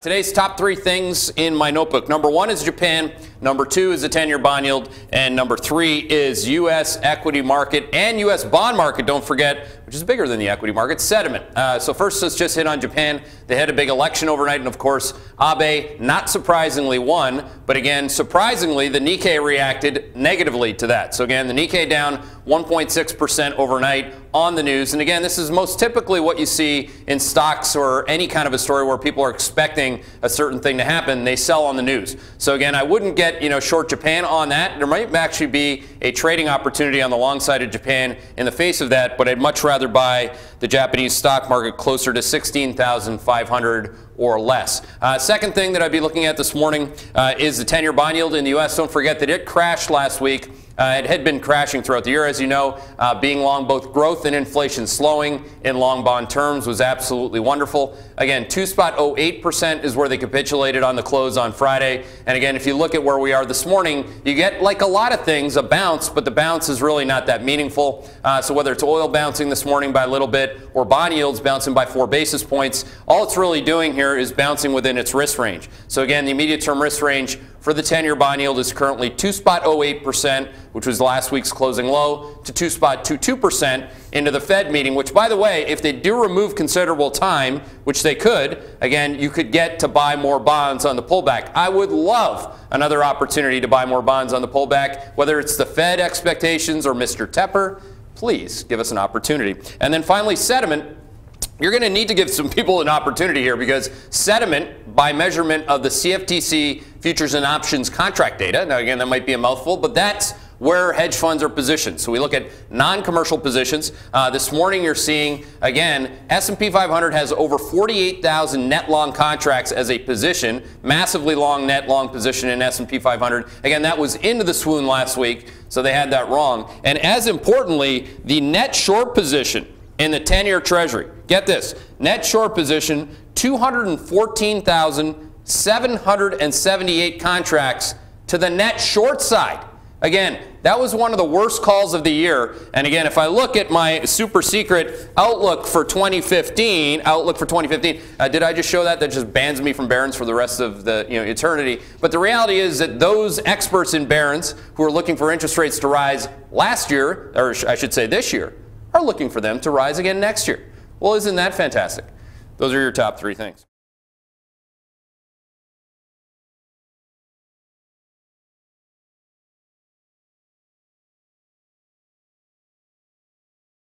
Today's top three things in my notebook. Number one is Japan, number two is the 10-year bond yield, and number three is U.S. equity market and U.S. bond market, don't forget, which is bigger than the equity market, sentiment. So first, let's just hit on Japan. They had a big election overnight, and of course, Abe, not surprisingly, won. But again, surprisingly, the Nikkei reacted negatively to that. So again, the Nikkei down 1.6% overnight on the news. And again, this is most typically what you see in stocks or any kind of a story where people are expecting a certain thing to happen. They sell on the news. So again, I wouldn't get, short Japan on that. There might actually be a trading opportunity on the long side of Japan in the face of that, but I'd much rather buy the Japanese stock market closer to 16,500 or less. Second thing that I'd be looking at this morning is the 10-year bond yield in the U.S. Don't forget that it crashed last week. It had been crashing throughout the year, as you know. Being long both growth and inflation slowing in long bond terms was absolutely wonderful. Again, 2.08% is where they capitulated on the close on Friday. And again, if you look at where we are this morning, you get, like a lot of things, a bounce, but the bounce is really not that meaningful. So whether it's oil bouncing this morning by a little bit or bond yields bouncing by 4 basis points, all it's really doing here is bouncing within its risk range. So again, the immediate term risk range for the 10-year bond yield is currently 2.08%, which was last week's closing low, to 2.22% into the Fed meeting, which, by the way, if they do remove considerable time, which they could, again, you could get to buy more bonds on the pullback. I would love another opportunity to buy more bonds on the pullback, whether it's the Fed expectations or Mr. Tepper. Please give us an opportunity. And then finally, sentiment. You're going to need to give some people an opportunity here because sentiment, by measurement of the CFTC futures and options contract data, now again, that might be a mouthful, but that's where hedge funds are positioned. So we look at non-commercial positions. This morning you're seeing, again, S&P 500 has over 48,000 net long contracts as a position, massively long net long position in S&P 500. Again, that was into the swoon last week, so they had that wrong. And as importantly, the net short position in the 10-year Treasury. Get this, net short position, 214,778 contracts to the net short side. Again, that was one of the worst calls of the year. And again, if I look at my super secret outlook for 2015, did I just show that? That just bans me from Barron's for the rest of the eternity. But the reality is that those experts in Barron's who are looking for interest rates to rise last year, or I should say this year, are looking for them to rise again next year. Well, isn't that fantastic? Those are your top three things.